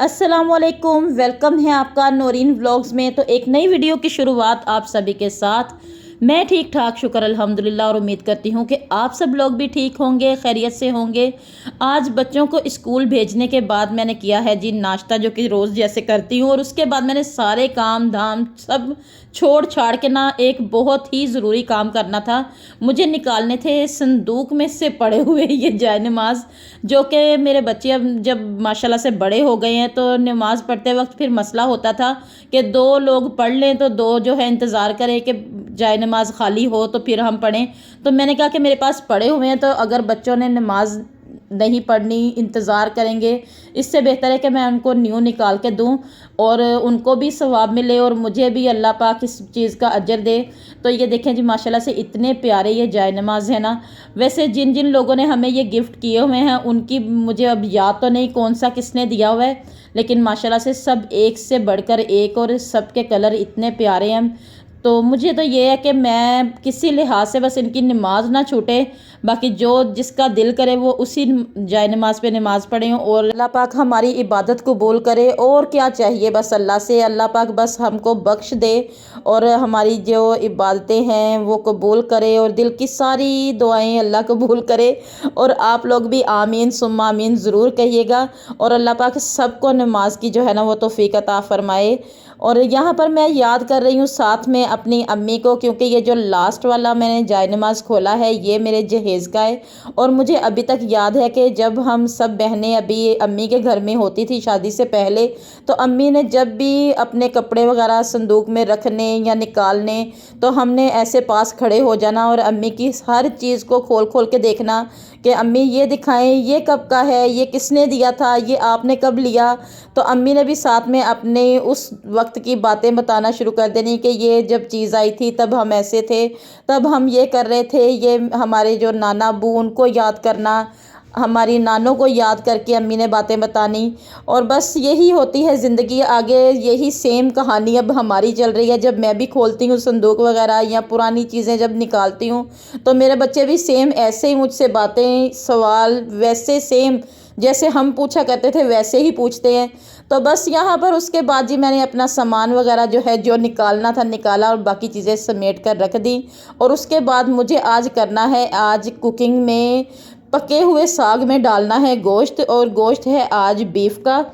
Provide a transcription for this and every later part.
अस्सलामुअलैकुम, वेलकम है आपका नौरीन व्लॉग्स में। तो एक नई वीडियो की शुरुआत आप सभी के साथ। मैं ठीक ठाक, शुक्र अल्हम्दुलिल्लाह, और उम्मीद करती हूँ कि आप सब लोग भी ठीक होंगे, खैरियत से होंगे। आज बच्चों को स्कूल भेजने के बाद मैंने किया है जी नाश्ता, जो कि रोज़ जैसे करती हूँ, और उसके बाद मैंने सारे काम धाम सब छोड़ छाड़ के ना एक बहुत ही ज़रूरी काम करना था। मुझे निकालने थे संदूक में से पड़े हुए ये जाय नमाज, जो कि मेरे बच्चे अब जब माशाल्लाह से बड़े हो गए हैं तो नमाज़ पढ़ते वक्त फिर मसला होता था कि दो लोग पढ़ लें तो दो जो है इंतज़ार करें कि जाए नमाज खाली हो तो फिर हम पढ़ें। तो मैंने कहा कि मेरे पास पड़े हुए हैं, तो अगर बच्चों ने नमाज नहीं पढ़नी, इंतज़ार करेंगे, इससे बेहतर है कि मैं उनको न्यू निकाल के दूं और उनको भी सवाब मिले और मुझे भी अल्लाह पाक इस चीज़ का अजर दे। तो ये देखें जी, माशाल्लाह से इतने प्यारे ये जाय नमाज है ना। वैसे जिन जिन लोगों ने हमें ये गिफ्ट किए हुए हैं उनकी मुझे अब याद तो नहीं कौन सा किसने दिया हुआ है, लेकिन माशाल्लाह से सब एक से बढ़कर एक, और सब के कलर इतने प्यारे हैं। तो मुझे तो ये है कि मैं किसी लिहाज से बस इनकी नमाज ना छूटे, बाकी जो जिसका दिल करे वो उसी जाय नमाज पे नमाज पढ़े और अल्लाह पाक हमारी इबादत कबूल करे। और क्या चाहिए बस अल्लाह से, अल्लाह पाक बस हमको बख्श दे और हमारी जो इबादतें हैं वो कबूल करे और दिल की सारी दुआएं अल्लाह कबूल करे। और आप लोग भी आमीन सुम्मा आमीन ज़रूर कहिएगा, और अल्लाह पाक सबको नमाज की जो है ना वो तौफीक अता फरमाए। और यहाँ पर मैं याद कर रही हूँ साथ में अपनी अम्मी को, क्योंकि ये जो लास्ट वाला मैंने जाय नमाज खोला है ये मेरे जहेज़ का है। और मुझे अभी तक याद है कि जब हम सब बहनें अभी अम्मी के घर में होती थी शादी से पहले, तो अम्मी ने जब भी अपने कपड़े वगैरह संदूक में रखने या निकालने, तो हमने ऐसे पास खड़े हो जाना और अम्मी की हर चीज़ को खोल खोल के देखना कि अम्मी ये दिखाएं, ये कब का है, ये किसने दिया था, ये आपने कब लिया। तो अम्मी ने भी साथ में अपने उस वक्त की बातें बताना शुरू कर देनी कि ये जब चीज़ आई थी तब हम ऐसे थे, तब हम ये कर रहे थे। ये हमारे जो नाना अबू उनको याद करना, हमारी नानों को याद करके अम्मी ने बातें बतानी। और बस यही होती है ज़िंदगी, आगे यही सेम कहानी अब हमारी चल रही है। जब मैं भी खोलती हूँ संदूक वगैरह या पुरानी चीज़ें जब निकालती हूँ, तो मेरे बच्चे भी सेम ऐसे ही मुझसे बातें सवाल वैसे सेम जैसे हम पूछा करते थे वैसे ही पूछते हैं। तो बस यहाँ पर उसके बाद जी मैंने अपना सामान वगैरह जो है जो निकालना था निकाला और बाकी चीज़ें समेट कर रख दी। और उसके बाद मुझे आज करना है, आज कुकिंग में पके हुए साग में डालना है गोश्त, और गोश्त है आज बीफ का,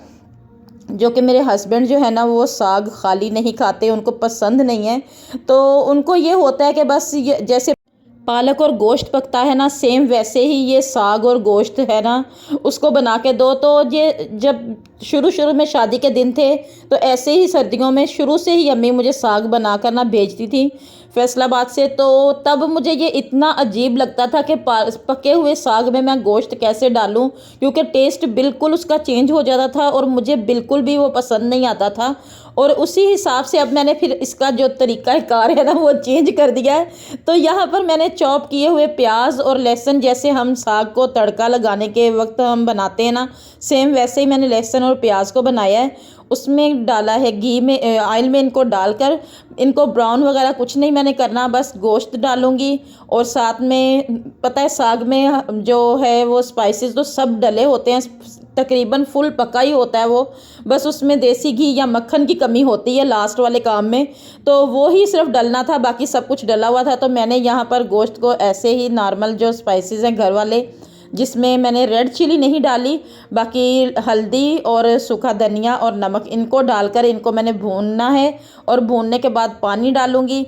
जो कि मेरे हस्बैंड जो है ना वो साग खाली नहीं खाते, उनको पसंद नहीं है। तो उनको ये होता है कि बस ये जैसे पालक और गोश्त पकता है ना, सेम वैसे ही ये साग और गोश्त है ना उसको बना के दो। तो ये जब शुरू शुरू में शादी के दिन थे तो ऐसे ही सर्दियों में शुरू से ही अम्मी मुझे साग बना कर ना भेजती थी फैसलाबाद से। तो तब मुझे ये इतना अजीब लगता था कि पके हुए साग में मैं गोश्त कैसे डालूं, क्योंकि टेस्ट बिल्कुल उसका चेंज हो जाता था और मुझे बिल्कुल भी वो पसंद नहीं आता था। और उसी हिसाब से अब मैंने फिर इसका जो तरीक़ाकार है ना वो चेंज कर दिया है। तो यहाँ पर मैंने चॉप किए हुए प्याज और लहसुन, जैसे हम साग को तड़का लगाने के वक्त हम बनाते हैं ना, सेम वैसे ही मैंने लहसुन और प्याज को बनाया है। उसमें डाला है घी में, ऑयल में इनको डालकर, इनको ब्राउन वगैरह कुछ नहीं मैंने करना, बस गोश्त डालूंगी। और साथ में पता है साग में जो है वो स्पाइसेस तो सब डले होते हैं, तकरीबन फुल पका ही होता है वो, बस उसमें देसी घी या मक्खन की कमी होती है लास्ट वाले काम में, तो वो ही सिर्फ डलना था, बाकी सब कुछ डला हुआ था। तो मैंने यहाँ पर गोश्त को ऐसे ही नॉर्मल जो स्पाइसेस हैं घर वाले, जिसमें मैंने रेड चिली नहीं डाली, बाकी हल्दी और सूखा धनिया और नमक, इनको डालकर इनको मैंने भूनना है। और भूनने के बाद पानी डालूंगी,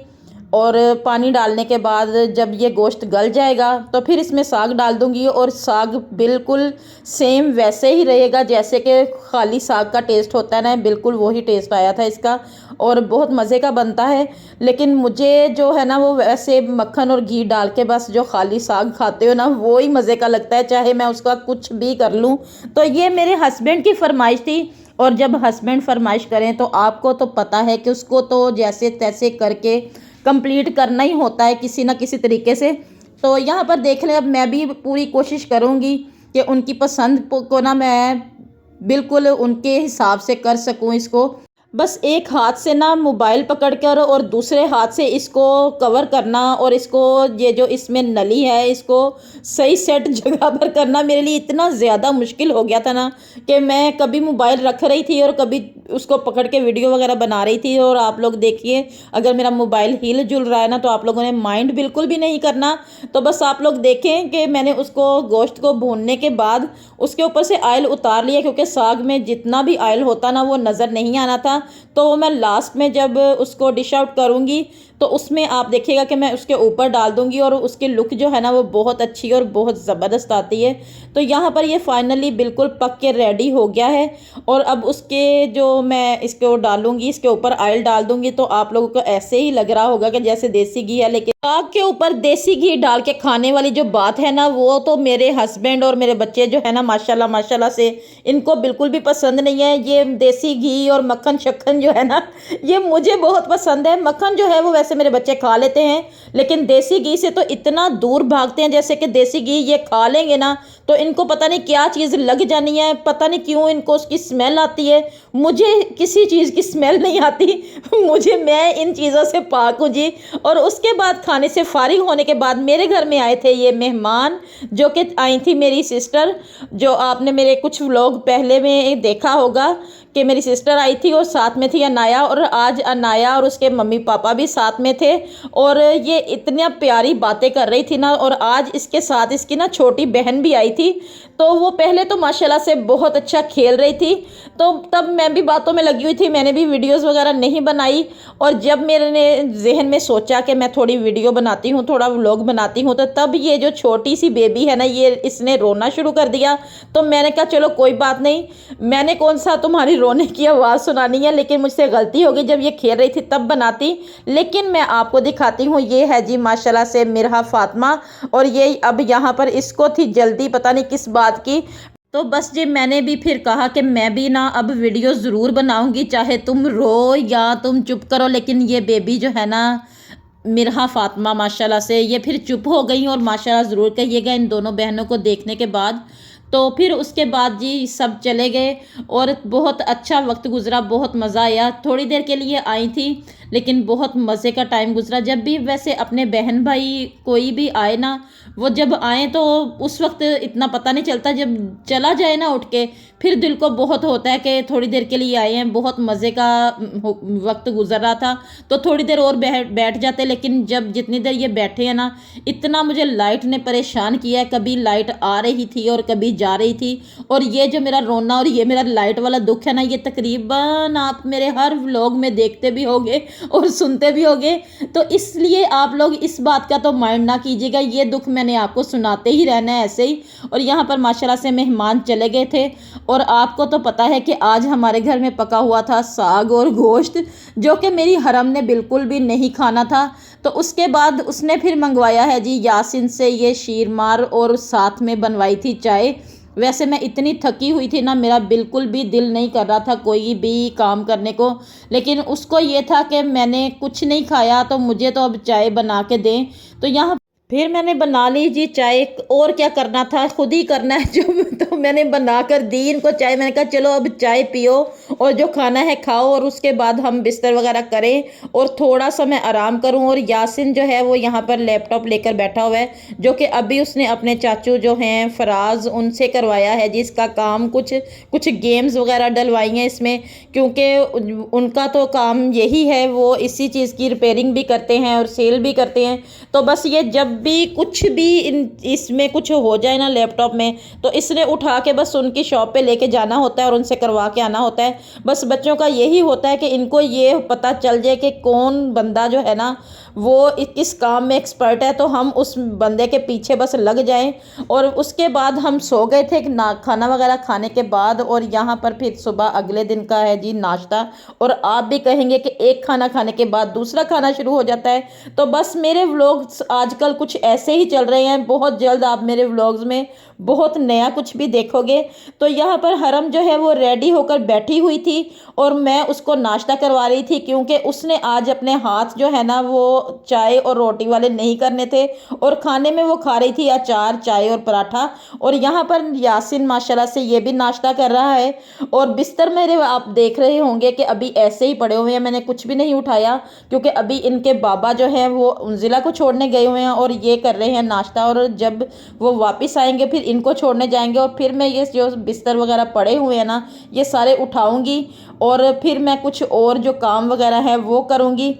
और पानी डालने के बाद जब ये गोश्त गल जाएगा तो फिर इसमें साग डाल दूंगी। और साग बिल्कुल सेम वैसे ही रहेगा जैसे कि खाली साग का टेस्ट होता है ना, बिल्कुल वही टेस्ट आया था इसका, और बहुत मज़े का बनता है। लेकिन मुझे जो है ना वो वैसे मक्खन और घी डाल के बस जो खाली साग खाते हो ना वो ही मज़े का लगता है, चाहे मैं उसका कुछ भी कर लूँ। तो ये मेरे हस्बैंड की फरमाइश थी, और जब हस्बैंड फरमाइश करें तो आपको तो पता है कि उसको तो जैसे तैसे करके कंप्लीट करना ही होता है किसी ना किसी तरीके से। तो यहाँ पर देख लें, अब मैं भी पूरी कोशिश करूँगी कि उनकी पसंद को ना मैं बिल्कुल उनके हिसाब से कर सकूँ इसको। बस एक हाथ से ना मोबाइल पकड़कर और दूसरे हाथ से इसको कवर करना और इसको ये जो इसमें नली है इसको सही सेट जगह पर करना मेरे लिए इतना ज़्यादा मुश्किल हो गया था ना कि मैं कभी मोबाइल रख रही थी और कभी उसको पकड़ के वीडियो वगैरह बना रही थी। और आप लोग देखिए, अगर मेरा मोबाइल हिल जुल रहा है ना तो आप लोगों ने माइंड बिल्कुल भी नहीं करना। तो बस आप लोग देखें कि मैंने उसको गोश्त को भूनने के बाद उसके ऊपर से ऑयल उतार लिया, क्योंकि साग में जितना भी ऑयल होता ना वो नज़र नहीं आना था। तो वो मैं लास्ट में जब उसको डिश आउट करूँगी तो उसमें आप देखिएगा कि मैं उसके ऊपर डाल दूँगी और उसकी लुक जो है ना वो बहुत अच्छी और बहुत ज़बरदस्त आती है। तो यहाँ पर ये फाइनली बिल्कुल पक के रेडी हो गया है। और अब उसके जो मैं इसको डालूँगी, इसके ऊपर ऑयल डाल दूँगी, तो आप लोगों को ऐसे ही लग रहा होगा कि जैसे देसी घी है। लेकिन साग के ऊपर देसी घी डाल के खाने वाली जो बात है ना वो तो मेरे हस्बैंड और मेरे बच्चे जो है ना माशाल्लाह माशाल्लाह से इनको बिल्कुल भी पसंद नहीं है। ये देसी घी और मक्खन शक्खन जो है ना ये मुझे बहुत पसंद है। मक्खन जो है वो वैसे मेरे बच्चे खा लेते हैं, लेकिन देसी घी से तो इतना दूर भागते हैं। जैसे कि देसी घी ये खा लेंगे ना तो इनको पता नहीं क्या चीज़ लग जानी है, पता नहीं क्यों इनको उसकी स्मेल आती है। मुझे किसी चीज़ की स्मेल नहीं आती मुझे, मैं इन चीज़ों से पाक हूँ जी। और उसके बाद खाने से फारिग होने के बाद मेरे घर में आए थे ये मेहमान, जो कि आई थी मेरी सिस्टर, जो आपने मेरे कुछ व्लॉग पहले में देखा होगा कि मेरी सिस्टर आई थी और साथ में थी अनाया। और आज अनाया और उसके मम्मी पापा भी साथ में थे और ये इतनी प्यारी बातें कर रही थी ना। और आज इसके साथ इसकी ना छोटी बहन भी आई थी। तो वो पहले तो माशाल्लाह से बहुत अच्छा खेल रही थी, तो तब मैं भी बातों में लगी हुई थी, मैंने भी वीडियोस वगैरह नहीं बनाई। और जब मेरे ने जहन में सोचा कि मैं थोड़ी वीडियो बनाती हूँ, थोड़ा व्लॉग बनाती हूँ, तो तब ये जो छोटी सी बेबी है ना ये इसने रोना शुरू कर दिया। तो मैंने कहा चलो कोई बात नहीं, मैंने कौन सा तुम्हारी रोने की आवाज़ सुनानी है, लेकिन मुझसे गलती हो गई, जब ये खेल रही थी तब बनाती। लेकिन मैं आपको दिखाती हूँ, ये है जी माशाल्लाह से मिरहा फातिमा। और ये अब यहाँ पर इसको थी जल्दी पता नहीं किस बात की। तो बस जी मैंने भी फिर कहा कि मैं भी ना अब वीडियो ज़रूर बनाऊंगी, चाहे तुम रो या तुम चुप करो। लेकिन ये बेबी जो है ना मिरहा फातिमा माशाल्लाह से ये फिर चुप हो गई। और माशाल्लाह ज़रूर कहिएगा इन दोनों बहनों को देखने के बाद। तो फिर उसके बाद जी सब चले गए और बहुत अच्छा वक्त गुजरा, बहुत मज़ा आया। थोड़ी देर के लिए आई थी लेकिन बहुत मज़े का टाइम गुजरा। जब भी वैसे अपने बहन भाई कोई भी आए ना, वो जब आए तो उस वक्त इतना पता नहीं चलता, जब चला जाए ना उठ के फिर दिल को बहुत होता है कि थोड़ी देर के लिए आए हैं, बहुत मज़े का वक्त गुजर रहा था तो थोड़ी देर और बैठ जाते। लेकिन जब जितनी देर ये बैठे हैं ना, इतना मुझे लाइट ने परेशान किया है, कभी लाइट आ रही थी और कभी जा रही थी। और ये जो मेरा रोना और ये मेरा लाइट वाला दुख है ना, ये तकरीबन आप मेरे हर व्लॉग में देखते भी होगे और सुनते भी होगे। तो इसलिए आप लोग इस बात का तो माइंड ना कीजिएगा, ये दुख मैंने आपको सुनाते ही रहना है ऐसे ही। और यहाँ पर माशाल्लाह से मेहमान चले गए थे और आपको तो पता है कि आज हमारे घर में पका हुआ था साग और गोश्त, जो कि मेरी हरम ने बिल्कुल भी नहीं खाना था। तो उसके बाद उसने फिर मंगवाया है जी यासिन से ये शीरमार और साथ में बनवाई थी चाय। वैसे मैं इतनी थकी हुई थी ना, मेरा बिल्कुल भी दिल नहीं कर रहा था कोई भी काम करने को। लेकिन उसको ये था कि मैंने कुछ नहीं खाया तो मुझे तो अब चाय बना के दें। तो यहाँ फिर मैंने बना ली जी चाय, और क्या करना था, खुद ही करना है जो। तो मैंने बना कर दी इनको चाय, मैंने कहा चलो अब चाय पियो और जो खाना है खाओ और उसके बाद हम बिस्तर वगैरह करें और थोड़ा सा मैं आराम करूं। और यासिन जो है वो यहाँ पर लैपटॉप लेकर बैठा हुआ है, जो कि अभी उसने अपने चाचू जो हैं फराज उनसे करवाया है जी इसका काम। कुछ गेम्स वगैरह डलवाई हैं इसमें, क्योंकि उनका तो काम यही है, वो इसी चीज़ की रिपेयरिंग भी करते हैं और सेल भी करते हैं। तो बस ये जब भी कुछ भी इसमें कुछ हो जाए ना लैपटॉप में, तो इसने उठा के बस उनकी शॉप पे लेके जाना होता है और उनसे करवा के आना होता है। बस बच्चों का यही होता है कि इनको ये पता चल जाए कि कौन बंदा जो है ना वो किस काम में एक्सपर्ट है, तो हम उस बंदे के पीछे बस लग जाएं। और उसके बाद हम सो गए थे ना खाना वगैरह खाने के बाद। और यहाँ पर फिर सुबह अगले दिन का है जी नाश्ता। और आप भी कहेंगे कि एक खाना खाने के बाद दूसरा खाना शुरू हो जाता है। तो बस मेरे व्लॉग्स आजकल कुछ ऐसे ही चल रहे हैं, बहुत जल्द आप मेरे व्लॉग्स में बहुत नया कुछ भी देखोगे। तो यहाँ पर हरम जो है वो रेडी होकर बैठी हुई थी और मैं उसको नाश्ता करवा रही थी, क्योंकि उसने आज अपने हाथ जो है ना वो चाय और रोटी वाले नहीं करने थे और खाने में वो खा रही थी अचार, चाय और पराठा। और यहाँ पर यासिन माशाल्लाह से ये भी नाश्ता कर रहा है। और बिस्तर मेरे आप देख रहे होंगे कि अभी ऐसे ही पड़े हुए हैं, मैंने कुछ भी नहीं उठाया क्योंकि अभी इनके बाबा जो हैं वो उंजिला को छोड़ने गए हुए हैं और ये कर रहे हैं नाश्ता। और जब वो वापस आएंगे फिर इनको छोड़ने जाएंगे और फिर मैं ये जो बिस्तर वगैरह पड़े हुए हैं ना ये सारे उठाऊंगी और फिर मैं कुछ और जो काम वगैरह है वो करूँगी।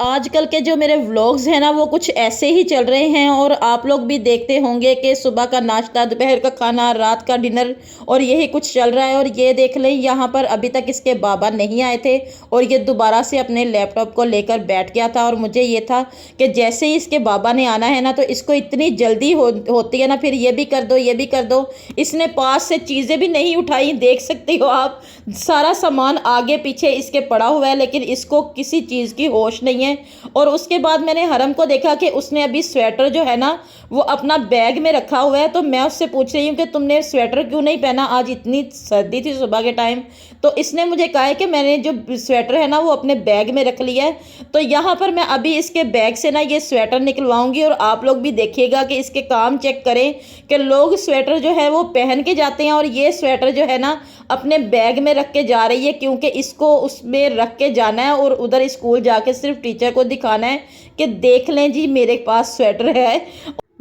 आजकल के जो मेरे व्लॉग्स हैं ना वो कुछ ऐसे ही चल रहे हैं और आप लोग भी देखते होंगे कि सुबह का नाश्ता, दोपहर का खाना, रात का डिनर और यही कुछ चल रहा है। और ये देख लें यहाँ पर अभी तक इसके बाबा नहीं आए थे और ये दोबारा से अपने लैपटॉप को लेकर बैठ गया था। और मुझे ये था कि जैसे ही इसके बाबा ने आना है ना तो इसको इतनी जल्दी होती है ना, फिर ये भी कर दो, ये भी कर दो। इसने पास से चीज़ें भी नहीं उठाई, देख सकते हो आप, सारा सामान आगे पीछे इसके पड़ा हुआ है लेकिन इसको किसी चीज़ की होश नहीं है। और उसके बाद मैंने हरम को देखा कि उसने अभी स्वेटर जो है ना वो अपना बैग में रखा हुआ है। तो मैं उससे पूछ रही हूँ कि तुमने स्वेटर क्यों नहीं पहना, आज इतनी सर्दी थी सुबह के टाइम। तो इसने मुझे कहा है कि मैंने जो स्वेटर है ना वो अपने बैग में रख लिया है। तो यहाँ पर मैं अभी इसके बैग से ना ये स्वेटर निकलवाऊंगी और आप लोग भी देखिएगा कि इसके काम चेक करें कि लोग स्वेटर जो है वो पहन के जाते हैं और ये स्वेटर जो है ना अपने बैग में रख के जा रही है क्योंकि इसको उसमें रख के जाना है और उधर स्कूल जाके सिर्फ टीचर को दिखाना है कि देख लें जी मेरे पास स्वेटर है।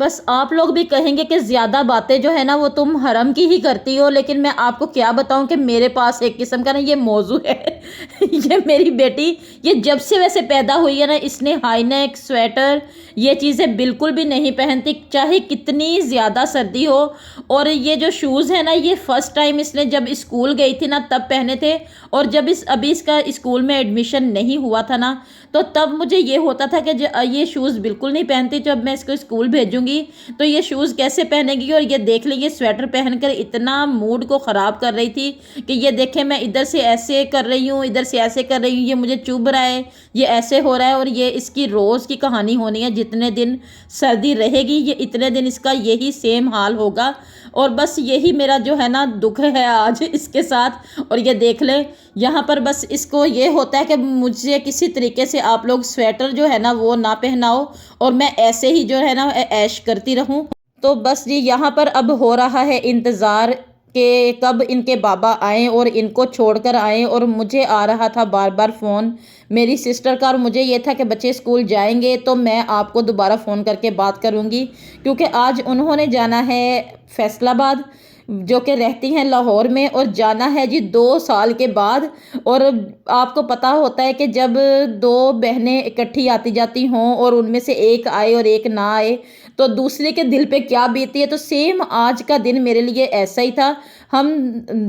बस आप लोग भी कहेंगे कि ज़्यादा बातें जो है ना वो तुम हरम की ही करती हो, लेकिन मैं आपको क्या बताऊं कि मेरे पास एक किस्म का ना ये मौजू है। ये मेरी बेटी ये जब से वैसे पैदा हुई है ना इसने हाई नेक स्वेटर ये चीज़ें बिल्कुल भी नहीं पहनती चाहे कितनी ज़्यादा सर्दी हो। और ये जो शूज़ है ना ये फ़र्स्ट टाइम इसने जब स्कूल गई थी ना तब पहने थे और जब अभी इसका स्कूल में एडमिशन नहीं हुआ था ना तो तब मुझे ये होता था कि ये शूज़ बिल्कुल नहीं पहनती, जब मैं इसको स्कूल भेजूंगी तो ये शूज़ कैसे पहनेगी। और ये देख लीजिए स्वेटर पहनकर इतना मूड को ख़राब कर रही थी कि ये देखें मैं इधर से ऐसे कर रही हूँ, इधर से ऐसे कर रही हूँ, ये मुझे चुभ रहा है, ये ऐसे हो रहा है। और ये इसकी रोज़ की कहानी होनी है, जितने दिन सर्दी रहेगी ये इतने दिन इसका यही सेम हाल होगा। और बस यही मेरा जो है ना दुख है आज इसके साथ। और ये देख लें यहाँ पर बस इसको ये होता है कि मुझे किसी तरीके से आप लोग स्वेटर जो है ना वो ना पहनाओ और मैं ऐसे ही जो है ना ऐश करती रहूं। तो बस जी यहाँ पर अब हो रहा है इंतज़ार कि कब इनके बाबा आएँ और इनको छोड़कर आएँ। और मुझे आ रहा था बार बार फ़ोन मेरी सिस्टर का और मुझे ये था कि बच्चे स्कूल जाएंगे तो मैं आपको दोबारा फ़ोन करके बात करूँगी क्योंकि आज उन्होंने जाना है फैसलाबाद जो कि रहती हैं लाहौर में और जाना है जी 2 साल के बाद। और आपको पता होता है कि जब 2 बहनें इकट्ठी आती जाती हों और उनमें से एक आए और एक ना आए तो दूसरे के दिल पे क्या बीती है। तो सेम आज का दिन मेरे लिए ऐसा ही था। हम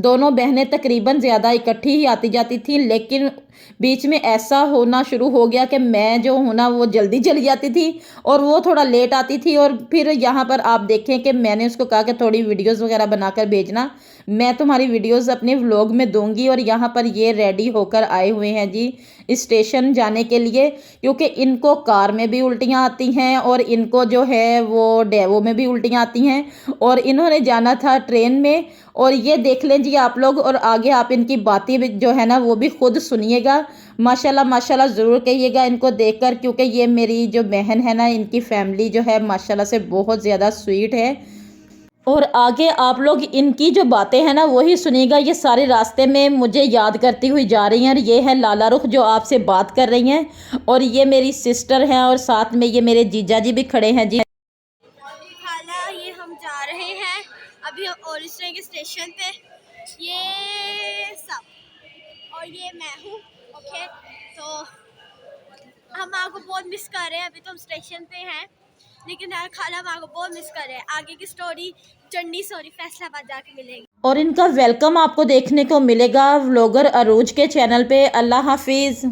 दोनों बहनें तकरीबन ज़्यादा इकट्ठी ही आती जाती थी लेकिन बीच में ऐसा होना शुरू हो गया कि मैं जो हूँ ना वो जल्दी चली जाती थी और वो थोड़ा लेट आती थी। और फिर यहाँ पर आप देखें कि मैंने उसको कहा कि थोड़ी वीडियोस वगैरह बनाकर भेजना, मैं तुम्हारी वीडियोस अपने व्लॉग में दूंगी। और यहाँ पर ये रेडी होकर आए हुए हैं जी स्टेशन जाने के लिए क्योंकि इनको कार में भी उल्टियाँ आती हैं और इनको जो है वो डेवो में भी उल्टियाँ आती हैं और इन्होंने जाना था ट्रेन में। और ये देख लें जी आप लोग और आगे आप इनकी बातें भी जो है ना वो भी खुद सुनिएगा। माशाल्लाह माशाल्लाह ज़रूर कहिएगा इनको देखकर क्योंकि ये मेरी जो बहन है ना इनकी फैमिली जो है माशाल्लाह से बहुत ज़्यादा स्वीट है। और आगे आप लोग इनकी जो बातें हैं ना वही सुनिएगा। ये सारे रास्ते में मुझे याद करती हुई जा रही हैं और ये है लाला रुख जो आपसे बात कर रही हैं और ये मेरी सिस्टर हैं और साथ में ये मेरे जीजा जी भी खड़े हैं जी। खाला ये हम जा रहे हैं अभी ओरिजिनल के स्टेशन पे, ये सब और ये मैं हूँ। ओके तो हम आपको बहुत मिस कर रहे हैं, अभी तो हम स्टेशन पे हैं लेकिन यार खाला हम आपको बहुत मिस कर रहे हैं। आगे की स्टोरी फैसलाबाद जाके मिलेगी और इनका वेलकम आपको देखने को मिलेगा व्लॉगर अरूज के चैनल पे। अल्लाह हाफिज़।